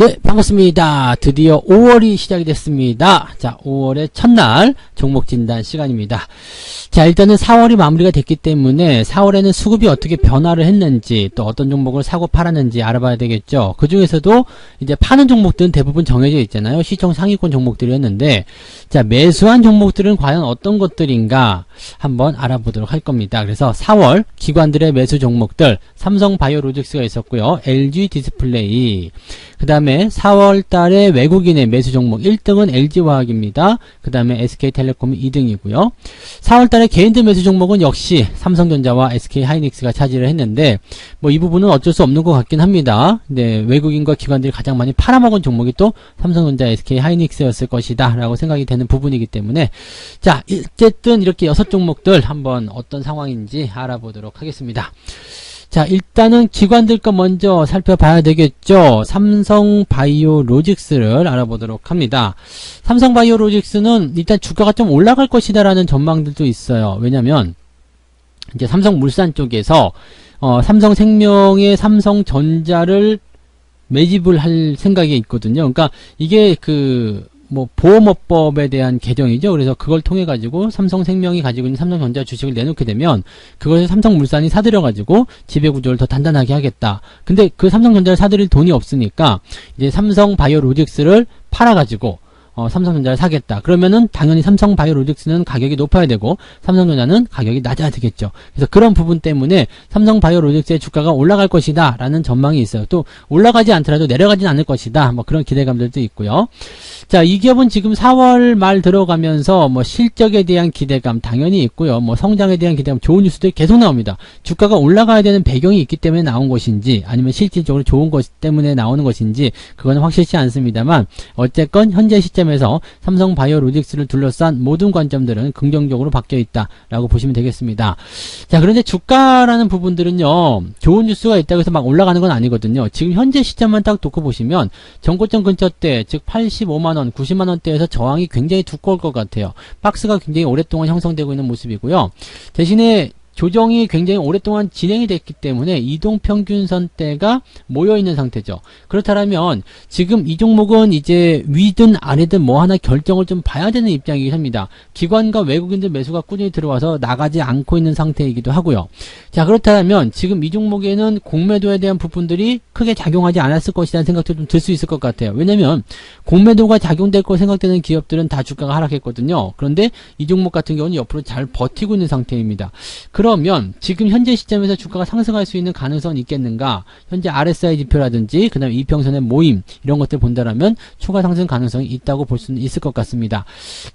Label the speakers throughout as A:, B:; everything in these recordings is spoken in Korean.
A: 네, 반갑습니다. 드디어 5월이 시작이 됐습니다. 자, 5월의 첫날 종목 진단 시간입니다. 자, 일단은 4월이 마무리가 됐기 때문에 4월에는 수급이 어떻게 변화를 했는지, 또 어떤 종목을 사고 팔았는지 알아봐야 되겠죠. 그 중에서도 이제 파는 종목들은 대부분 정해져 있잖아요. 시총 상위권 종목들이었는데, 자, 매수한 종목들은 과연 어떤 것들인가 한번 알아보도록 할 겁니다. 그래서 4월 기관들의 매수 종목들, 삼성바이오로직스가 있었고요. LG 디스플레이, 그 다음에 4월 달에 외국인의 매수 종목 1등은 LG화학입니다. 그 다음에 SK텔레콤이 2등이고요. 4월 달에 개인들 매수 종목은 역시 삼성전자와 SK하이닉스가 차지를 했는데, 뭐 이 부분은 어쩔 수 없는 것 같긴 합니다. 네, 외국인과 기관들이 가장 많이 팔아먹은 종목이 또 삼성전자, SK하이닉스였을 것이다 라고 생각이 되는 부분이기 때문에, 자, 어쨌든 이렇게 6종목들 한번 어떤 상황인지 알아보도록 하겠습니다. 자, 일단은 기관들 거 먼저 살펴봐야 되겠죠. 삼성바이오로직스를 알아보도록 합니다. 삼성바이오로직스는 일단 주가가 좀 올라갈 것이다 라는 전망들도 있어요. 왜냐면 이제 삼성물산 쪽에서 삼성생명의 삼성전자를 매집을 할 생각이 있거든요. 그러니까 이게 보험업법에 대한 개정이죠. 그래서 그걸 통해 가지고 삼성생명이 가지고 있는 삼성전자 주식을 내놓게 되면 그것을 삼성물산이 사들여가지고 지배구조를 더 단단하게 하겠다. 근데 그 삼성전자를 사들일 돈이 없으니까 이제 삼성바이오로직스를 팔아가지고 삼성전자를 사겠다. 그러면은 당연히 삼성바이오로직스는 가격이 높아야 되고 삼성전자는 가격이 낮아야 되겠죠. 그래서 그런 부분 때문에 삼성바이오로직스의 주가가 올라갈 것이다 라는 전망이 있어요. 또 올라가지 않더라도 내려가진 않을 것이다. 뭐 그런 기대감들도 있고요. 자, 이 기업은 지금 4월 말 들어가면서 뭐 실적에 대한 기대감 당연히 있고요. 뭐 성장에 대한 기대감, 좋은 뉴스들이 계속 나옵니다. 주가가 올라가야 되는 배경이 있기 때문에 나온 것인지 아니면 실질적으로 좋은 것 때문에 나오는 것인지 그거는 확실치 않습니다만, 어쨌건 현재 시점에서 삼성바이오로직스를 둘러싼 모든 관점들은 긍정적으로 바뀌어 있다라고 보시면 되겠습니다. 자, 그런데 주가라는 부분들은요, 좋은 뉴스가 있다고 해서 막 올라가는 건 아니거든요. 지금 현재 시점만 딱 놓고 보시면 전고점 근처대, 즉 85만원, 90만원대에서 저항이 굉장히 두꺼울 것 같아요. 박스가 굉장히 오랫동안 형성되고 있는 모습이고요. 대신에 조정이 굉장히 오랫동안 진행이 됐기 때문에 이동평균선대가 모여있는 상태죠. 그렇다면 지금 이 종목은 이제 위든 아래든 뭐 하나 결정을 좀 봐야 되는 입장이긴 합니다. 기관과 외국인들 매수가 꾸준히 들어와서 나가지 않고 있는 상태이기도 하고요. 자, 그렇다면 지금 이 종목에는 공매도에 대한 부분들이 크게 작용하지 않았을 것이라는 생각도 좀 들 수 있을 것 같아요. 왜냐면 공매도가 작용될 거 생각되는 기업들은 다 주가가 하락했거든요. 그런데 이 종목 같은 경우는 옆으로 잘 버티고 있는 상태입니다. 그러면 지금 현재 시점에서 주가가 상승할 수 있는 가능성은 있겠는가? 현재 RSI 지표라든지 그 다음에 이평선의 모임 이런 것들 본다라면 추가 상승 가능성이 있다고 볼 수는 있을 것 같습니다.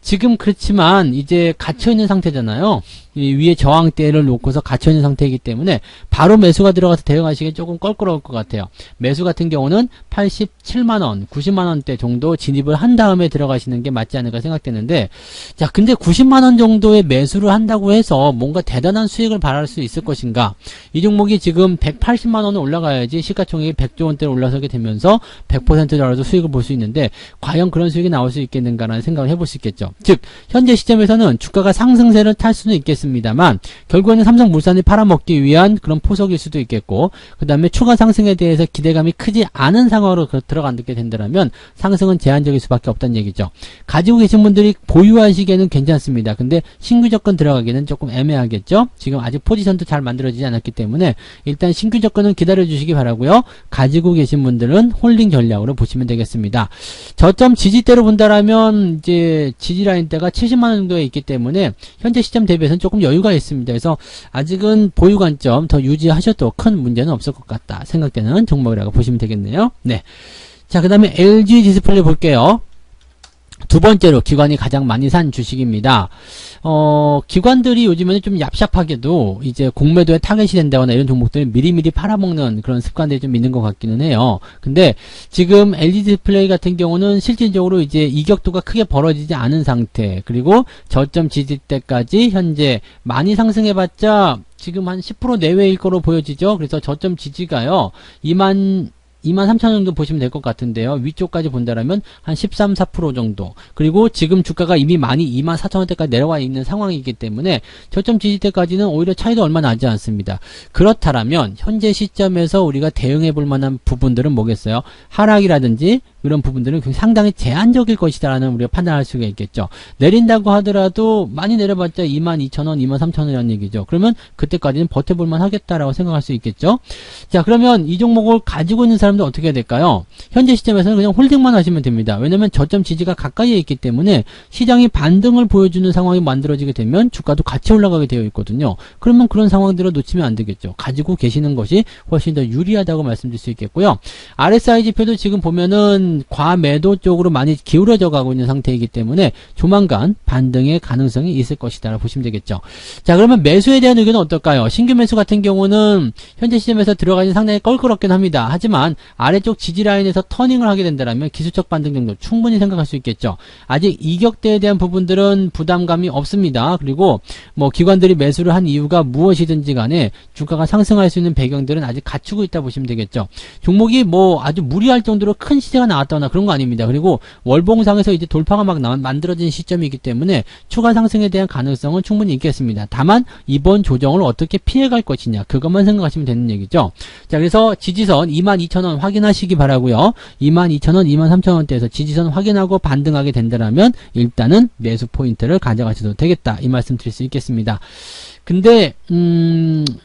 A: 지금 그렇지만 이제 갇혀있는 상태잖아요. 이 위에 저항대를 놓고서 갇혀있는 상태이기 때문에 바로 매수가 들어가서 대응하시기 조금 껄끄러울 것 같아요. 매수 같은 경우는 87만원, 90만원대 정도 진입을 한 다음에 들어가시는 게 맞지 않을까 생각되는데, 자, 근데 90만원 정도의 매수를 한다고 해서 뭔가 대단한 수익을 발할 수 있을 것인가? 이 종목이 지금 180만원을 올라가야지 시가총액이 100조원대로 올라서게 되면서 100%라도 수익을 볼 수 있는데, 과연 그런 수익이 나올 수 있겠는가라는 생각을 해볼 수 있겠죠. 즉, 현재 시점에서는 주가가 상승세를 탈 수는 있겠습니다만 결국에는 삼성물산이 팔아먹기 위한 그런 포석일 수도 있겠고, 그 다음에 추가 상승에 대해서 기대감이 크지 않은 상황으로 들어가게 된다면 상승은 제한적일 수밖에 없다는 얘기죠. 가지고 계신 분들이 보유하시기에는 괜찮습니다. 근데 신규 접근 들어가기는 조금 애매하겠죠. 지금 아직 포지션도 잘 만들어지지 않았기 때문에 일단 신규 접근은 기다려 주시기 바라고요. 가지고 계신 분들은 홀딩 전략으로 보시면 되겠습니다. 저점 지지대로 본다라면 이제 지지라인대가 70만원 정도에 있기 때문에 현재 시점 대비해서는 조금 여유가 있습니다. 그래서 아직은 보유 관점 더 유지하셔도 큰 문제는 없을 것 같다 생각되는 종목이라고 보시면 되겠네요. 네. 자, 그 다음에 LG 디스플레이 볼게요. 두 번째로 기관이 가장 많이 산 주식입니다. 기관들이 요즘에는 좀 얍삽하게도 이제 공매도에 타겟이 된다거나 이런 종목들을 미리미리 팔아먹는 그런 습관들이 좀 있는 것 같기는 해요. 근데 지금 LG 디스플레이 같은 경우는 실질적으로 이제 이격도가 크게 벌어지지 않은 상태, 그리고 저점 지지대까지 현재 많이 상승해봤자 지금 한 10% 내외일 거로 보여지죠. 그래서 저점 지지가요, 2만 23,000원 정도 보시면 될 것 같은데요. 위쪽까지 본다라면 한 13, 4% 정도. 그리고 지금 주가가 이미 많이 24,000원대까지 내려와 있는 상황이기 때문에 저점 지지대까지는 오히려 차이도 얼마 나지 않습니다. 그렇다라면 현재 시점에서 우리가 대응해 볼 만한 부분들은 뭐겠어요? 하락이라든지 이런 부분들은 상당히 제한적일 것이다라는 우리가 판단할 수가 있겠죠. 내린다고 하더라도 많이 내려봤자 22,000원, 23,000원이라는 얘기죠. 그러면 그때까지는 버텨볼만 하겠다라고 생각할 수 있겠죠. 자, 그러면 이 종목을 가지고 있는 사람들 어떻게 해야 될까요? 현재 시점에서는 그냥 홀딩만 하시면 됩니다. 왜냐면 저점 지지가 가까이에 있기 때문에 시장이 반등을 보여주는 상황이 만들어지게 되면 주가도 같이 올라가게 되어 있거든요. 그러면 그런 상황들을 놓치면 안 되겠죠. 가지고 계시는 것이 훨씬 더 유리하다고 말씀드릴 수 있겠고요. RSI 지표도 지금 보면은 과매도 쪽으로 많이 기울어져 가고 있는 상태이기 때문에 조만간 반등의 가능성이 있을 것이다 라고 보시면 되겠죠. 자, 그러면 매수에 대한 의견은 어떨까요? 신규 매수 같은 경우는 현재 시점에서 들어가기는 상당히 껄끄럽긴 합니다. 하지만 아래쪽 지지라인에서 터닝을 하게 된다면 기술적 반등 정도 충분히 생각할 수 있겠죠. 아직 이격대에 대한 부분들은 부담감이 없습니다. 그리고 뭐 기관들이 매수를 한 이유가 무엇이든지 간에 주가가 상승할 수 있는 배경들은 아직 갖추고 있다 보시면 되겠죠. 종목이 뭐 아주 무리할 정도로 큰 시세가 나왔다거나 그런 거 아닙니다. 그리고 월봉상에서 이제 돌파가 막 만들어진 시점이기 때문에 추가 상승에 대한 가능성은 충분히 있겠습니다. 다만 이번 조정을 어떻게 피해갈 것이냐 그것만 생각하시면 되는 얘기죠. 자, 그래서 지지선 22,000원 확인하시기 바라고요. 22,000원, 23,000원대에서 지지선 확인하고 반등하게 된다면 일단은 매수 포인트를 가져가셔도 되겠다 이 말씀 드릴 수 있겠습니다. 근데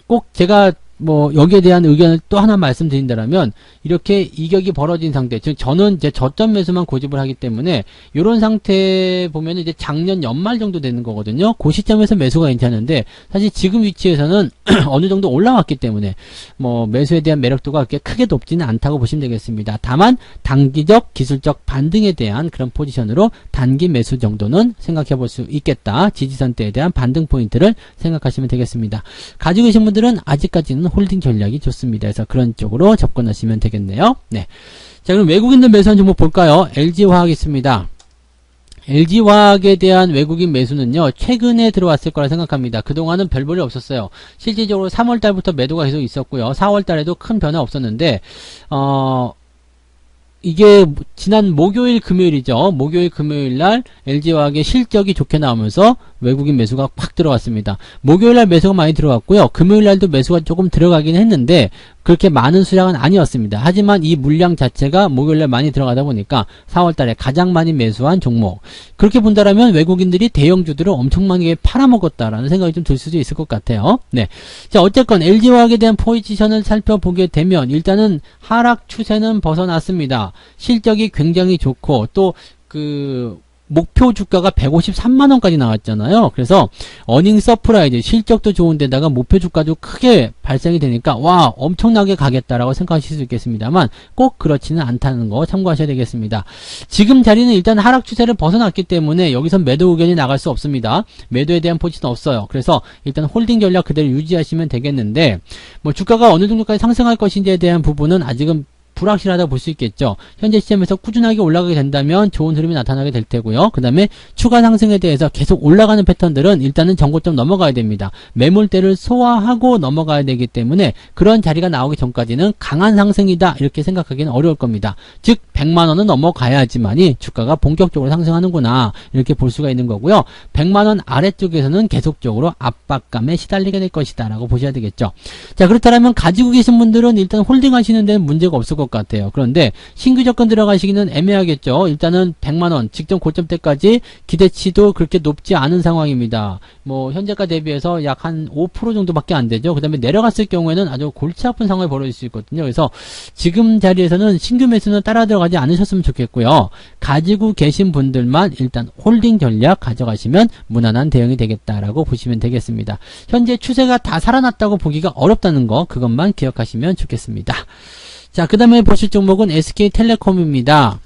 A: 꼭 제가 뭐 여기에 대한 의견을 또 하나 말씀드린다면 이렇게 이격이 벌어진 상태, 즉 저는 이제 저점 매수만 고집을 하기 때문에 이런 상태 보면 이제 작년 연말 정도 되는 거거든요. 그 시점에서 매수가 괜찮은데 사실 지금 위치에서는 어느 정도 올라왔기 때문에 뭐 매수에 대한 매력도가 그렇게 크게 높지는 않다고 보시면 되겠습니다. 다만 단기적 기술적 반등에 대한 그런 포지션으로 단기 매수 정도는 생각해 볼 수 있겠다. 지지선대에 대한 반등 포인트를 생각하시면 되겠습니다. 가지고 계신 분들은 아직까지는 홀딩 전략이 좋습니다. 그래서 그런 쪽으로 접근하시면 되겠네요. 네. 자, 그럼 외국인들 매수한 종목 볼까요? LG화학 있습니다. LG화학에 대한 외국인 매수는요, 최근에 들어왔을 거라 생각합니다. 그동안은 별 볼일 없었어요. 실질적으로 3월달부터 매도가 계속 있었고요. 4월달에도 큰 변화 없었는데, 이게 지난 목요일 금요일이죠. 목요일 금요일날 LG화학의 실적이 좋게 나오면서 외국인 매수가 확 들어왔습니다. 목요일날 매수가 많이 들어갔고요. 금요일날도 매수가 조금 들어가긴 했는데 그렇게 많은 수량은 아니었습니다. 하지만 이 물량 자체가 목요일날 많이 들어가다 보니까 4월달에 가장 많이 매수한 종목. 그렇게 본다라면 외국인들이 대형주들을 엄청 많이 팔아먹었다라는 생각이 좀 들 수도 있을 것 같아요. 네. 자, 어쨌건 LG화학에 대한 포지션을 살펴보게 되면 일단은 하락 추세는 벗어났습니다. 실적이 굉장히 좋고 또 목표 주가가 153만원까지 나왔잖아요. 그래서 어닝 서프라이즈 실적도 좋은데다가 목표 주가도 크게 발생이 되니까 와 엄청나게 가겠다라고 생각하실 수 있겠습니다만 꼭 그렇지는 않다는 거 참고하셔야 되겠습니다. 지금 자리는 일단 하락 추세를 벗어났기 때문에 여기서 매도 의견이 나갈 수 없습니다. 매도에 대한 포지션 없어요. 그래서 일단 홀딩 전략 그대로 유지하시면 되겠는데 뭐 주가가 어느 정도까지 상승할 것인지에 대한 부분은 아직은 불확실하다고 볼 수 있겠죠. 현재 시점에서 꾸준하게 올라가게 된다면 좋은 흐름이 나타나게 될 테고요. 그 다음에 추가 상승에 대해서 계속 올라가는 패턴들은 일단은 정고점 넘어가야 됩니다. 매물대를 소화하고 넘어가야 되기 때문에 그런 자리가 나오기 전까지는 강한 상승이다 이렇게 생각하기는 어려울 겁니다. 즉 100만원은 넘어가야지만이 주가가 본격적으로 상승하는구나 이렇게 볼 수가 있는 거고요. 100만원 아래쪽에서는 계속적으로 압박감에 시달리게 될 것이다 라고 보셔야 되겠죠. 자, 그렇다면 가지고 계신 분들은 일단 홀딩 하시는 데는 문제가 없을 것 같아요. 그런데 신규 접근 들어가시기는 애매하겠죠. 일단은 100만원 직전 고점 때까지 기대치도 그렇게 높지 않은 상황입니다. 뭐 현재가 대비해서 약 한 5% 정도밖에 안 되죠. 그 다음에 내려갔을 경우에는 아주 골치 아픈 상황이 벌어질 수 있거든요. 그래서 지금 자리에서는 신규 매수는 따라 들어가지 않으셨으면 좋겠고요. 가지고 계신 분들만 일단 홀딩 전략 가져가시면 무난한 대응이 되겠다라고 보시면 되겠습니다. 현재 추세가 다 살아났다고 보기가 어렵다는 거 그것만 기억하시면 좋겠습니다. 자, 그 다음에 보실 종목은 SK텔레콤입니다.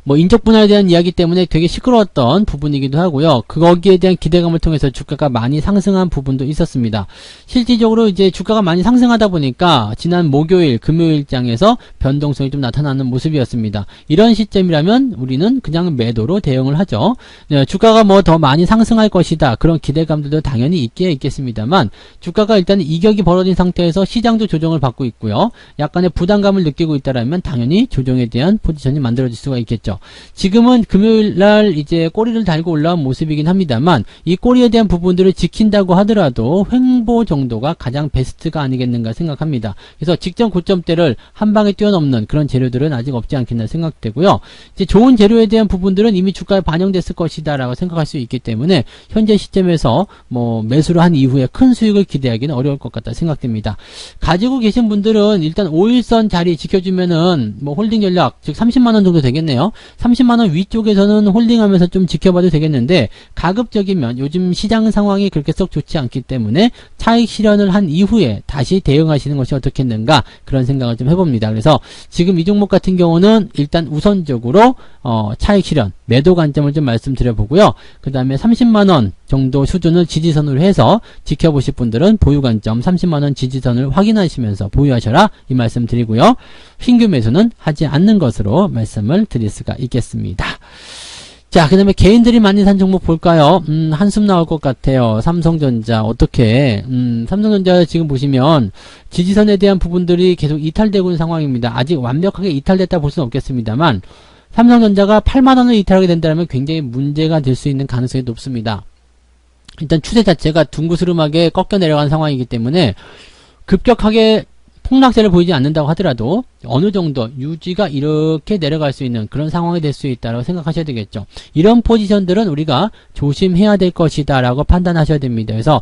A: 뭐 인적 분할에 대한 이야기 때문에 되게 시끄러웠던 부분이기도 하고요. 거기에 대한 기대감을 통해서 주가가 많이 상승한 부분도 있었습니다. 실질적으로 이제 주가가 많이 상승하다 보니까 지난 목요일, 금요일장에서 변동성이 좀 나타나는 모습이었습니다. 이런 시점이라면 우리는 그냥 매도로 대응을 하죠. 네, 주가가 뭐 더 많이 상승할 것이다. 그런 기대감들도 당연히 있겠습니다만 주가가 일단 이격이 벌어진 상태에서 시장도 조정을 받고 있고요. 약간의 부담감을 느끼고 있다라면 당연히 조정에 대한 포지션이 만들어질 수가 있겠죠. 지금은 금요일날 이제 꼬리를 달고 올라온 모습이긴 합니다만 이 꼬리에 대한 부분들을 지킨다고 하더라도 횡보 정도가 가장 베스트가 아니겠는가 생각합니다. 그래서 직전 고점대를 한 방에 뛰어넘는 그런 재료들은 아직 없지 않겠나 생각되고요. 이제 좋은 재료에 대한 부분들은 이미 주가에 반영됐을 것이다 라고 생각할 수 있기 때문에 현재 시점에서 뭐 매수를 한 이후에 큰 수익을 기대하기는 어려울 것 같다 생각됩니다. 가지고 계신 분들은 일단 5일선 자리 지켜주면은 뭐 홀딩 전략, 즉 30만원 정도 되겠네요. 30만원 위쪽에서는 홀딩하면서 좀 지켜봐도 되겠는데 가급적이면 요즘 시장 상황이 그렇게 썩 좋지 않기 때문에 차익 실현을 한 이후에 다시 대응하시는 것이 어떻겠는가 그런 생각을 좀 해봅니다. 그래서 지금 이 종목 같은 경우는 일단 우선적으로 차익 실현, 매도 관점을 좀 말씀드려보고요. 그 다음에 30만원 정도 수준을 지지선으로 해서 지켜보실 분들은 보유 관점 30만원 지지선을 확인하시면서 보유하셔라 이 말씀 드리고요. 신규 매수는 하지 않는 것으로 말씀을 드릴 수가 있겠습니다. 자, 그 다음에 개인들이 많이 산 종목 볼까요? 한숨 나올 것 같아요. 삼성전자 어떻게 삼성전자 지금 보시면 지지선에 대한 부분들이 계속 이탈되고 있는 상황입니다. 아직 완벽하게 이탈됐다 볼 수는 없겠습니다만 삼성전자가 8만원을 이탈하게 된다면 굉장히 문제가 될 수 있는 가능성이 높습니다. 일단 추세 자체가 둥그스름하게 꺾여 내려간 상황이기 때문에 급격하게 폭락세를 보이지 않는다고 하더라도 어느 정도 유지가 이렇게 내려갈 수 있는 그런 상황이 될 수 있다고 생각하셔야 되겠죠. 이런 포지션들은 우리가 조심해야 될 것이다 라고 판단하셔야 됩니다. 그래서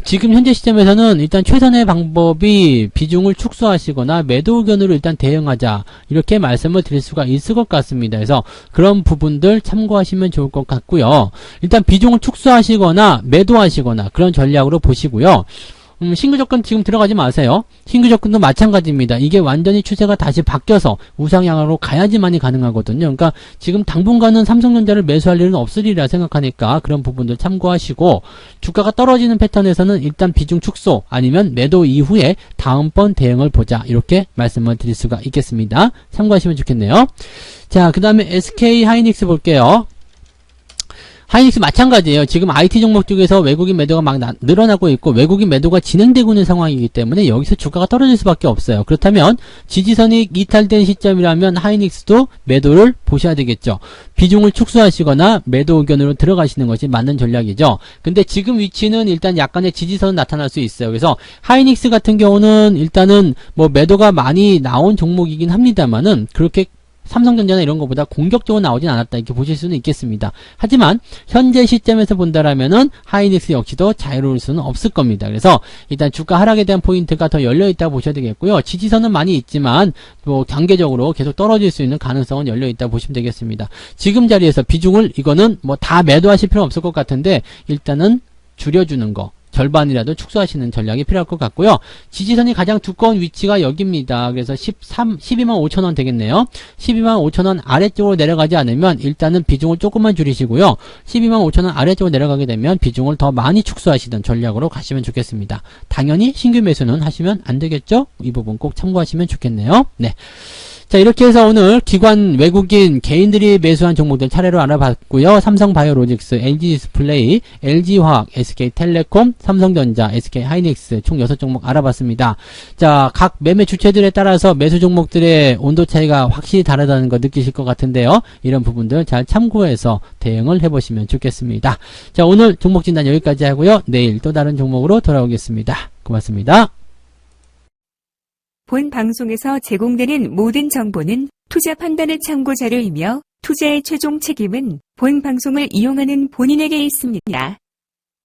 A: 지금 현재 시점에서는 일단 최선의 방법이 비중을 축소하시거나 매도 의견으로 일단 대응하자 이렇게 말씀을 드릴 수가 있을 것 같습니다. 그래서 그런 부분들 참고하시면 좋을 것 같고요. 일단 비중을 축소하시거나 매도하시거나 그런 전략으로 보시고요. 신규 접근 지금 들어가지 마세요. 신규 접근도 마찬가지입니다. 이게 완전히 추세가 다시 바뀌어서 우상향으로 가야지만이 가능하거든요. 그러니까 지금 당분간은 삼성전자를 매수할 일은 없으리라 생각하니까 그런 부분들 참고하시고 주가가 떨어지는 패턴에서는 일단 비중 축소 아니면 매도 이후에 다음번 대응을 보자 이렇게 말씀을 드릴 수가 있겠습니다. 참고하시면 좋겠네요. 자, 그 다음에 SK 하이닉스 볼게요. 하이닉스 마찬가지예요. 지금 IT 종목 중에서 외국인 매도가 막 늘어나고 있고 외국인 매도가 진행되고 있는 상황이기 때문에 여기서 주가가 떨어질 수밖에 없어요. 그렇다면 지지선이 이탈된 시점이라면 하이닉스도 매도를 보셔야 되겠죠. 비중을 축소하시거나 매도 의견으로 들어가시는 것이 맞는 전략이죠. 근데 지금 위치는 일단 약간의 지지선은 나타날 수 있어요. 그래서 하이닉스 같은 경우는 일단은 뭐 매도가 많이 나온 종목이긴 합니다만은 그렇게 삼성전자나 이런 것보다 공격적으로 나오진 않았다 이렇게 보실 수는 있겠습니다. 하지만 현재 시점에서 본다라면은 하이닉스 역시도 자유로울 수는 없을 겁니다. 그래서 일단 주가 하락에 대한 포인트가 더 열려있다고 보셔야 되겠고요. 지지선은 많이 있지만 뭐 단계적으로 계속 떨어질 수 있는 가능성은 열려있다고 보시면 되겠습니다. 지금 자리에서 비중을 이거는 뭐 다 매도하실 필요는 없을 것 같은데 일단은 줄여주는 거 절반이라도 축소하시는 전략이 필요할 것 같고요. 지지선이 가장 두꺼운 위치가 여기입니다. 그래서 12만 5천원 되겠네요. 12만 5천원 아래쪽으로 내려가지 않으면 일단은 비중을 조금만 줄이시고요. 12만 5천원 아래쪽으로 내려가게 되면 비중을 더 많이 축소하시던 전략으로 가시면 좋겠습니다. 당연히 신규 매수는 하시면 안 되겠죠? 이 부분 꼭 참고하시면 좋겠네요. 네. 자, 이렇게 해서 오늘 기관, 외국인, 개인들이 매수한 종목들 차례로 알아봤고요. 삼성바이오로직스, LG디스플레이, LG화학, SK텔레콤, 삼성전자, SK하이닉스 총 6종목 알아봤습니다. 자, 각 매매 주체들에 따라서 매수 종목들의 온도 차이가 확실히 다르다는 거 느끼실 것 같은데요. 이런 부분들 잘 참고해서 대응을 해보시면 좋겠습니다. 자, 오늘 종목 진단 여기까지 하고요. 내일 또 다른 종목으로 돌아오겠습니다. 고맙습니다.
B: 본 방송에서 제공되는 모든 정보는 투자 판단의 참고 자료이며 투자의 최종 책임은 본 방송을 이용하는 본인에게 있습니다.